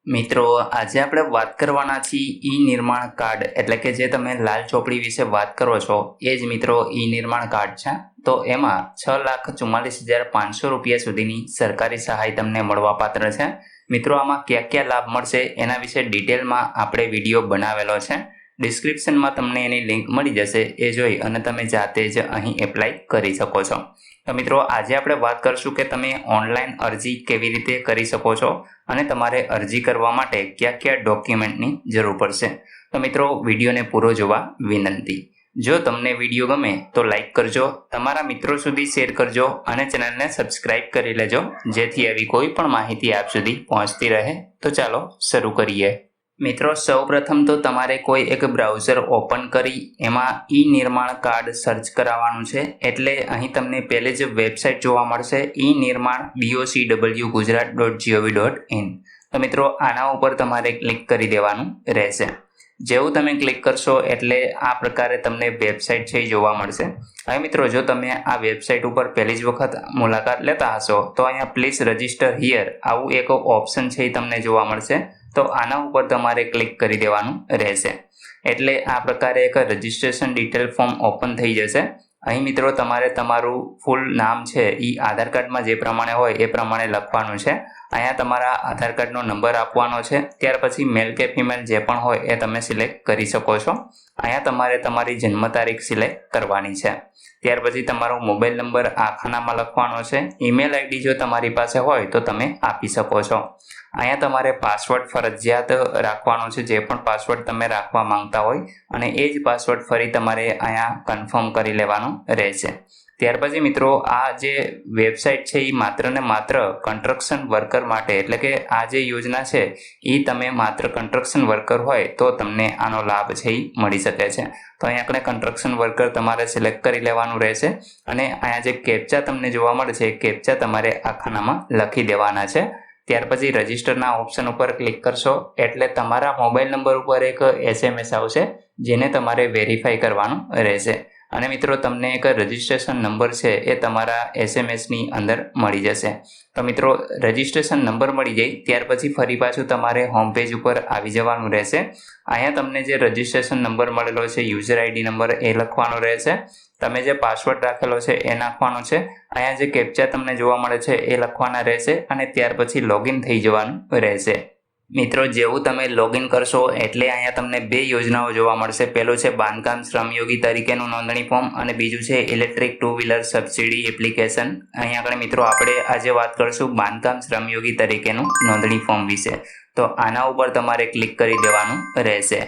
મિત્રો, આજે આપણે વાત કરવાના છીએ ઈ-નિર્માણ કાર્ડ એટલે કે જે તમે લાલ ચોપડી વિશે વાત કરો છો એ જ મિત્રો ઈ-નિર્માણ કાર્ડ છે. તો એમાં 6,44,500 રૂપિયા સુધીની સરકારી સહાય તમને મળવાપાત્ર છે. મિત્રો, આમાં કયા કયા લાભ મળશે એના વિશે ડિટેલમાં આપણે વિડીયો બનાવેલો છે. ડિસ્ક્રિપ્શનમાં તમને એની લિંક મળી જશે, એ જોઈ અને તમે જાતે જ અહીં એપ્લાય કરી શકો છો. તો મિત્રો, આજે આપણે વાત કરશું કે તમે ઓનલાઈન અરજી કેવી રીતે કરી શકો છો અને તમારે અરજી કરવા માટે કયા કયા ડોક્યુમેન્ટની જરૂર પડશે. તો મિત્રો, વિડીયોને પૂરો જોવા વિનંતી. જો તમને વિડીયો ગમે તો લાઈક કરજો, તમારા મિત્રો સુધી શેર કરજો અને ચેનલને સબસ્ક્રાઇબ કરી લેજો, જેથી આવી કોઈ પણ માહિતી આપ સુધી પહોંચતી રહે. તો ચાલો શરૂ કરીએ. મિત્રો, સૌપ્રથમ તો તમારે કોઈ એક બ્રાઉઝર ઓપન કરી એમાં ઈ-નિર્માણ કાર્ડ સર્ચ કરાવવાનું છે. એટલે અહીં તમને પહેલે જ વેબસાઇટ જોવા મળશે ઈ-નિર્માણ docgujarat.gov.in. તો મિત્રો, આના ઉપર તમારે ક્લિક કરી દેવાનું રહેશે. જેવું તમે ક્લિક કરશો એટલે આ પ્રકારે તમને વેબસાઇટ છે જોવા મળશે. હવે મિત્રો, જો તમે આ વેબસાઇટ ઉપર પહેલી જ વખત મુલાકાત લેતા હશો તો અહીંયા પ્લીઝ રજિસ્ટર હિયર આવું એક ઓપ્શન છે તમને જોવા મળશે. તો આના ઉપર તમારે ક્લિક કરી દેવાનું રહેશે. એટલે આ પ્રકારે એક રજિસ્ટ્રેશન ડિટેલ ફોર્મ ઓપન થઈ જશે. અહીં મિત્રો, તમારે તમારું ફૂલ નામ છે એ આધાર કાર્ડમાં જે પ્રમાણે હોય એ પ્રમાણે લખવાનું છે. અહીંયા તમારા આધાર કાર્ડનો નંબર આપવાનો છે. ત્યાર પછી મેલ કે ફિમેલ જે પણ હોય એ તમે સિલેક્ટ કરી શકો છો. અહીંયા તમારે તમારી જન્મ તારીખ સિલેક્ટ કરવાની છે. ત્યાર પછી તમારો મોબાઈલ નંબર આ ખાનામાં લખવાનો છે. ઈમેલ આઈડી જો તમારી પાસે હોય તો તમે આપી શકો છો. અહીંયા તમારે પાસવર્ડ ફરજિયાત રાખવાનો છે, જે પણ પાસવર્ડ તમે રાખવા માંગતા હોય, અને એ જ પાસવર્ડ ફરી તમારે અહીંયા કન્ફર્મ કરી લેવાનો રહેશે. ત્યાર પછી મિત્રો, આ જે વેબસાઇટ છે એ માત્ર ને માત્ર કન્સ્ટ્રક્શન વર્કર માટે, એટલે કે આ જે યોજના છે એ તમે માત્ર કન્સ્ટ્રક્શન વર્કર હોય તો તમને આનો લાભ છે એ મળી શકે છે. તો અહીંયા આપણે કન્સ્ટ્રક્શન વર્કર તમારે સિલેક્ટ કરી લેવાનું રહેશે. અને અહીંયા જે કેપ્ચા તમને જોવા મળે છે એ કેપ્ચા તમારે આ ખાનામાં લખી દેવાના છે. ત્યાર પછી રજિસ્ટરના ઓપ્શન ઉપર ક્લિક કરશો એટલે તમારા મોબાઈલ નંબર ઉપર એક SMS આવશે, જેને તમારે વેરીફાઈ કરવાનું રહેશે. અને મિત્રો, તમને એક રજિસ્ટ્રેશન નંબર છે એ તમારા SMSની અંદર મળી જશે. તો મિત્રો, રજિસ્ટ્રેશન નંબર મળી જાય ત્યાર પછી ફરી પાછું તમારે હોમ પેજ ઉપર આવી જવાનું રહેશે. અહીંયા તમને જે રજિસ્ટ્રેશન નંબર મળેલો છે, યુઝર ID નંબર, એ લખવાનો રહેશે. તમે જે પાસવર્ડ રાખેલો છે એ નાખવાનો છે. અહીંયા જે કેપ્ચા તમને જોવા મળે છે એ લખવાના રહેશે અને ત્યાર પછી લોગિન થઈ જવાનું રહેશે. મિત્રો, જેવું તમે લોગિન કરશો એટલે અહીંયા તમને બે યોજનાઓ જોવા મળશે. પહેલું છે બાંધકામ શ્રમયોગી તરીકેનું નોંધણી ફોર્મ અને બીજું છે electric two wheeler subsidy application. અહીંયા આગળ મિત્રો આપણે આજે વાત કરશું બાંધકામ શ્રમયોગી તરીકેનું નોંધણી ફોર્મ વિશે. તો આના ઉપર તમારે ક્લિક કરી દેવાનું રહેશે.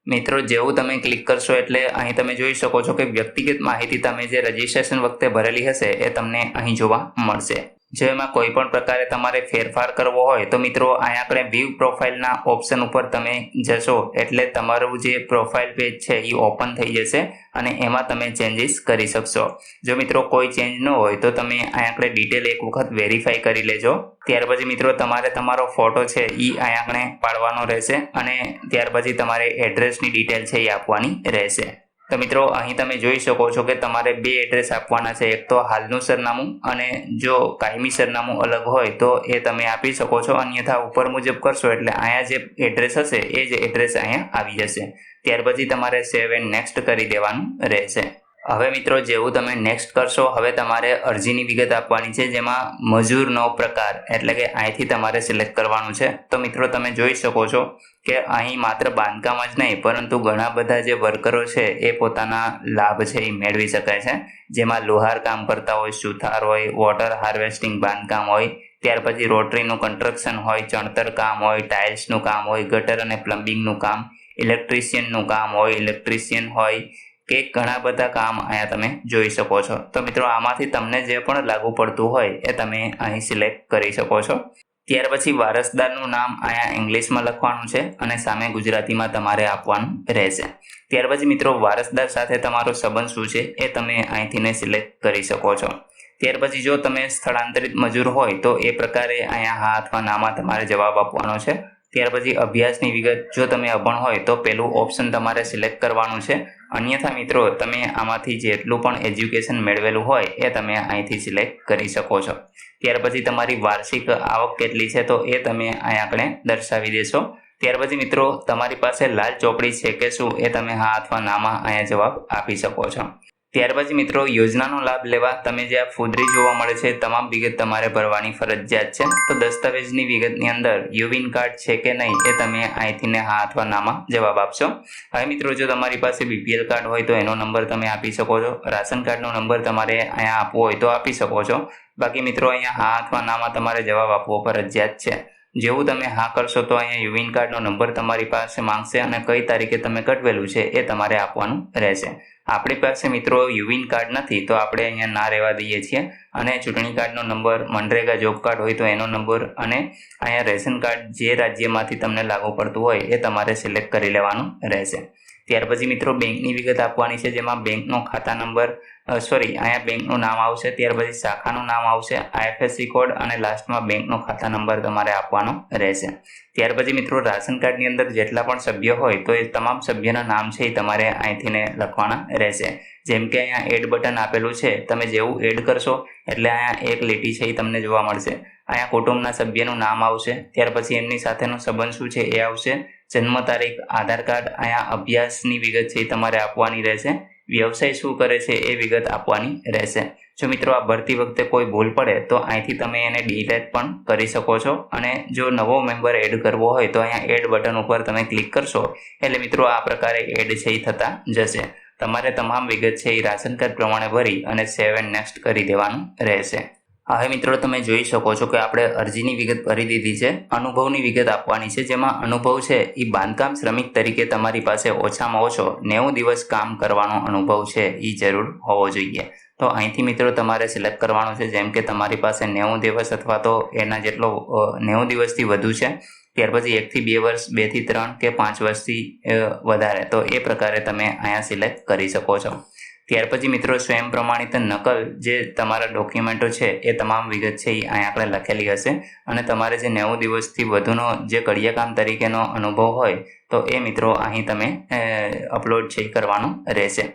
મિત્રો, જેવું તમે ક્લિક કરશો એટલે અહીં તમે જોઈ શકો છો કે વ્યક્તિગત માહિતી તમે જે રજિસ્ટ્રેશન વખતે ભરેલી હશે એ તમને અહીં જોવા મળશે. જો એમાં કોઈ પણ પ્રકારે તમારે ફેરફાર કરવો હોય તો મિત્રો, અહીંયા આપણે વ્યૂ પ્રોફાઇલના ઓપ્શન ઉપર તમે જશો એટલે તમારું જે પ્રોફાઇલ પેજ છે એ ઓપન થઈ જશે અને એમાં તમે ચેન્જીસ કરી શકશો. જો મિત્રો કોઈ ચેન્જ ન હોય તો તમે અહીંયા આપણે ડિટેલ એક વખત વેરીફાઈ કરી લેજો. ત્યાર પછી મિત્રો, તમારે તમારો ફોટો છે એ અહીંયા આપણે પાડવાનો રહેશે અને ત્યાર પછી તમારે એડ્રેસની ડિટેલ છે એ આપવાની રહેશે. તો મિત્રો, અહીં તમે જોઈ શકો છો કે તમારે બે એડ્રેસ આપવાના છે. એક તો હાલનું સરનામું, અને જો કાયમી સરનામું અલગ હોય તો એ તમે આપી શકો છો. અન્યથા ઉપર મુજબ કરશો એટલે અહીંયા જે એડ્રેસ હશે એ જ એડ્રેસ અહીંયા આવી જશે. ત્યાર પછી તમારે સેવ એન્ડ નેક્સ્ટ કરી દેવાનું રહેશે. હવે મિત્રો, જેવું તમે નેક્સ્ટ કરશો હવે તમારે અરજીની વિગત આપવાની છે, જેમાં મજૂરનો પ્રકાર એટલે કે અહીંથી તમારે સિલેક્ટ કરવાનું છે. તો મિત્રો, તમે જોઈ શકો છો કે અહીં માત્ર બાંધકામ જ નહીં પરંતુ ઘણા બધા જે વર્કરો છે એ પોતાના લાભ છે એ મેળવી શકાય છે. જેમાં લોહાર કામ કરતા હોય, સુથાર હોય, વોટર હાર્વેસ્ટિંગ બાંધકામ હોય, ત્યાર પછી રોટરીનું કન્સ્ટ્રક્શન હોય, ચણતર કામ હોય, ટાઇલ્સનું કામ હોય, ગટર અને પ્લમ્બિંગનું કામ, ઇલેક્ટ્રિશિયનનું કામ હોય, ઇલેક્ટ્રિશિયન હોય કે ઘણા બધા કામ અહીંયા તમે જોઈ શકો છો. તો મિત્રો, આમાંથી તમને જે પણ લાગુ પડતું હોય એ તમે અહીં સિલેક્ટ કરી શકો છો. ત્યાર પછી વારસદારનું નામ અહીંયા ઇંગ્લિશમાં લખવાનું છે અને સામે ગુજરાતીમાં તમારે આપવાનું રહેશે. ત્યાર પછી મિત્રો, વારસદાર સાથે તમારો સંબંધ શું છે એ તમે અહીંથી સિલેક્ટ કરી શકો છો. ત્યાર પછી જો તમે સ્થળાંતરિત મજૂર હોય તો એ પ્રકારે અહીંયા હા અથવા નામાં તમારે જવાબ આપવાનો છે. ત્યાર પછી અભ્યાસની વિગત, જો તમે અભણ હોય તો પેલું ઓપ્શન તમારે સિલેક્ટ કરવાનું છે. અન્યથા મિત્રો તમે આમાંથી જેટલું પણ એજ્યુકેશન મેળવેલું હોય એ તમે અહીંથી સિલેક્ટ કરી શકો છો. ત્યાર પછી તમારી વાર્ષિક આવક કેટલી છે તો એ તમે અહીં આગળ દર્શાવી દેશો. ત્યાર પછી મિત્રો તમારી પાસે લાલ ચોપડી છે કે શું એ તમે હા અથવા નામાં અહીંયા જવાબ આપી શકો છો. ત્યાર પછી મિત્રો યોજનાનો લાભ લેવા તમે જે આ ફૂદરી જોવા મળે છે તમામ વિગત તમારે ભરવાની ફરજિયાત છે. તો દસ્તાવેજની વિગતની અંદર યુવિન કાર્ડ છે કે નહીં એ તમે અહીંથી ને હા અથવા નામાં જવાબ આપશો. હવે મિત્રો જો તમારી પાસે બીપીએલ કાર્ડ હોય તો એનો નંબર તમે આપી શકો છો. રાશન કાર્ડનો નંબર તમારે અહીંયા આપવો હોય તો આપી શકો છો. બાકી મિત્રો અહીંયા હા અથવા નામાં તમારે જવાબ આપવો ફરજિયાત છે. જેવું તમે હા કરશો તો અહીંયા યુવિન કાર્ડનો નંબર તમારી પાસે માંગશે અને કઈ તારીખે તમે કઢવેલું છે એ તમારે આપવાનું રહેશે. આપણી પાસે મિત્રો યુવિન કાર્ડ નથી તો આપણે અહીંયા ના રહેવા દઈએ છીએ અને ચૂંટણી કાર્ડનો નંબર, મનરેગા જોબ કાર્ડ હોય તો એનો નંબર અને અહીંયા રેશન કાર્ડ જે રાજ્યમાંથી તમને લાગુ પડતું હોય એ તમારે સિલેક્ટ કરી લેવાનું રહેશે. ત્યાર પછી મિત્રો બેંકની વિગત આપવાની છે, જેમાં બેંકનો ખાતા નંબર અહીંયા બેંકનું નામ આવશે. ત્યાર પછી શાખાનું નામ આવશે, IFSC કોડ અને લાસ્ટમાં બેંકનો ખાતા નંબર તમારે આપવાનો રહેશે. ત્યાર પછી મિત્રો રાશન કાર્ડની અંદર જેટલા પણ સભ્ય હોય તો એ તમામ સભ્યના નામ છે એ તમારે અહીંથી લખવાના રહેશે. જેમ કે અહીંયા એડ બટન આપેલું છે, તમે જેવું એડ કરશો એટલે અહીંયા એક લીટી છે એ તમને જોવા મળશે. અહીંયા કુટુંબના સભ્યનું નામ આવશે, ત્યાર પછી એમની સાથેનો સંબંધ શું છે એ આવશે, જન્મ તારીખ, આધાર કાર્ડ, અહીંયા અભ્યાસની વિગત છે એ તમારે આપવાની રહેશે, વ્યવસાય શું કરે છે એ વિગત આપવાની રહેશે. જો મિત્રો આ ભરતી વખતે કોઈ ભૂલ પડે તો અહીંથી તમે એને ડિલીટ પણ કરી શકો છો. અને જો નવો મેમ્બર એડ કરવો હોય તો અહીંયા એડ બટન ઉપર તમે ક્લિક કરશો એટલે મિત્રો આ પ્રકારે એડ છે એ થતા જશે. તમારે તમામ વિગત છે એ રાશન કાર્ડ પ્રમાણે ભરી અને સેવ એન્ડ નેક્સ્ટ કરી દેવાનું રહેશે. હવે મિત્રો તમે જોઈ શકો છો કે આપણે અરજીની વિગત ભરી દીધી છે. અનુભવની વિગત આપવાની છે, જેમાં અનુભવ છે એ બાંધકામ શ્રમિક તરીકે તમારી પાસે ઓછામાં ઓછો 90 દિવસ કામ કરવાનો અનુભવ છે એ જરૂર હોવો જોઈએ. તો અહીંથી મિત્રો તમારે સિલેક્ટ કરવાનું છે. જેમ કે તમારી પાસે 90 દિવસ અથવા તો એના જેટલો 90 દિવસથી વધુ છે, ત્યાર પછી 1 થી 2 વર્ષ, 2 થી 3 કે 5 વર્ષથી વધારે, તો એ પ્રકારે તમે અહીંયા સિલેક્ટ કરી શકો છો. ત્યાર પછી મિત્રો સ્વયં પ્રમાણિત નકલ જે તમારા ડોક્યુમેન્ટો છે એ તમામ વિગત છે એ અહીંયા આપણે લખેલી હશે. અને તમારે જે 90 દિવસથી વધુનો જે કડિયાકામ તરીકેનો અનુભવ હોય તો એ મિત્રો અહીં તમે અપલોડ છે કરવાનું રહેશે.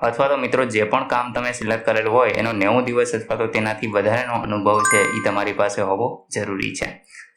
અથવા તો મિત્રો જે પણ કામ તમે સિલેક્ટ કરેલું હોય એનો 90 દિવસ અથવા તો તેનાથી વધારેનો અનુભવ છે એ તમારી પાસે હોવો જરૂરી છે.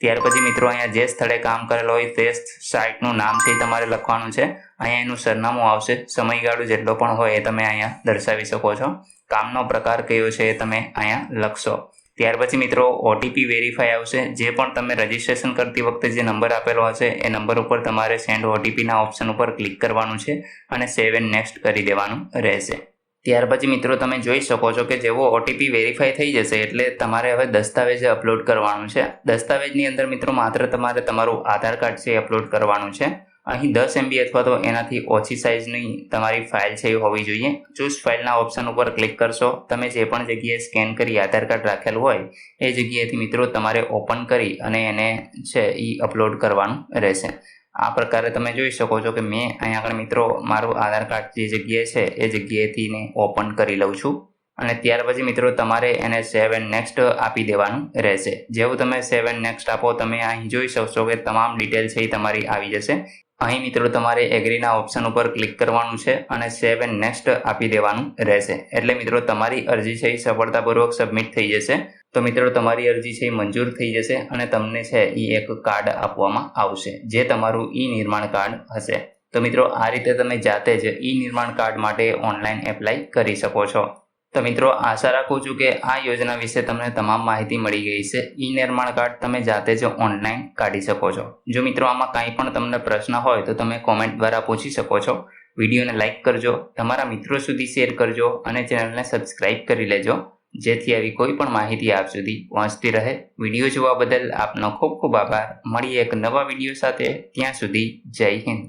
ત્યાર પછી મિત્રો અહીંયા જે સ્થળે કામ કરેલો હોય તે સાઇટનું નામ છે એ તમારે લખવાનું છે. અહીંયા એનું સરનામું આવશે, સમયગાળો જેટલો પણ હોય એ તમે અહીંયા દર્શાવી શકો છો. કામનો પ્રકાર કયો છે એ તમે અહીંયા લખશો. ત્યાર પછી મિત્રો OTP વેરીફાઈ આવશે. જે પણ તમે રજીસ્ટ્રેશન કરતી વખતે જે નંબર આપેલો હશે એ નંબર ઉપર તમારે સેન્ડ OTPના ઓપ્શન ઉપર ક્લિક કરવાનું છે અને સેવ એન્ડ નેક્સ્ટ કરી દેવાનું રહેશે. ત્યાર પછી મિત્રો તમે જોઈ શકો છો કે જેવો OTP વેરીફાઈ થઈ જશે એટલે તમારે હવે દસ્તાવેજ અપલોડ કરવાનું છે. દસ્તાવેજની અંદર મિત્રો માત્ર તમારે તમારું આધાર કાર્ડ છે એ અપલોડ કરવાનું છે. અહીં 10 MB અથવા તો એનાથી ઓછી સાઇઝની તમારી ફાઇલ છે એ હોવી જોઈએ. ચૂઝ ફાઇલના ઓપ્શન ઉપર ક્લિક કરશો. તમે જે પણ જગ્યાએ સ્કેન કરી આધાર કાર્ડ રાખેલું હોય એ જગ્યાએથી મિત્રો તમારે ઓપન કરી અને એને છે એ અપલોડ કરવાનું રહેશે. આ પ્રકારે તમે જોઈ શકો છો કે મેં અહીંયા આગળ મિત્રો મારું આધાર કાર્ડ જે જગ્યાએ છે એ જગ્યાએથી ઓપન કરી લઉં છું. અને ત્યાર પછી મિત્રો તમારે એને સેવ એન્ડ નેક્સ્ટ આપી દેવાનું રહેશે. જેવું તમે સેવ એન્ડ નેક્સ્ટ આપો તમે અહીં જોઈ શકશો કે તમામ ડિટેલ છે એ તમારી આવી જશે. અહીં મિત્રો તમારે એગ્રીના ઓપ્શન ઉપર ક્લિક કરવાનું છે અને સેવ એન્ડ નેક્સ્ટ આપી દેવાનું રહેશે. એટલે મિત્રો તમારી અરજી છે એ સફળતાપૂર્વક સબમિટ થઈ જશે. તો મિત્રો તમારી અરજી છે એ મંજૂર થઈ જશે અને તમને છે એ એક કાર્ડ આપવામાં આવશે જે તમારું નિર્માણ કાર્ડ હશે. તો મિત્રો આ રીતે તમે જાતે જ નિર્માણ કાર્ડ માટે ઓનલાઈન એપ્લાય કરી શકો છો. તો મિત્રો આશા રાખું છું કે આ યોજના વિશે તમને તમામ માહિતી મળી ગઈ છે. નિર્માણ કાર્ડ તમે જાતે જ ઓનલાઈન કાઢી શકો છો. જો મિત્રો આમાં કાંઈ પણ તમને પ્રશ્ન હોય તો તમે કોમેન્ટ દ્વારા પૂછી શકો છો. વિડીયોને લાઇક કરજો, તમારા મિત્રો સુધી શેર કરજો અને ચેનલને સબસ્ક્રાઇબ કરી લેજો જેથી આવી કોઈ પણ માહિતી આપ સુધી પહોંચતી રહે. વિડીયો જોવા બદલ આપનો ખૂબ ખૂબ આભાર. મળીએ એક નવા વિડીયો સાથે. ત્યાં સુધી જય હિન્દ.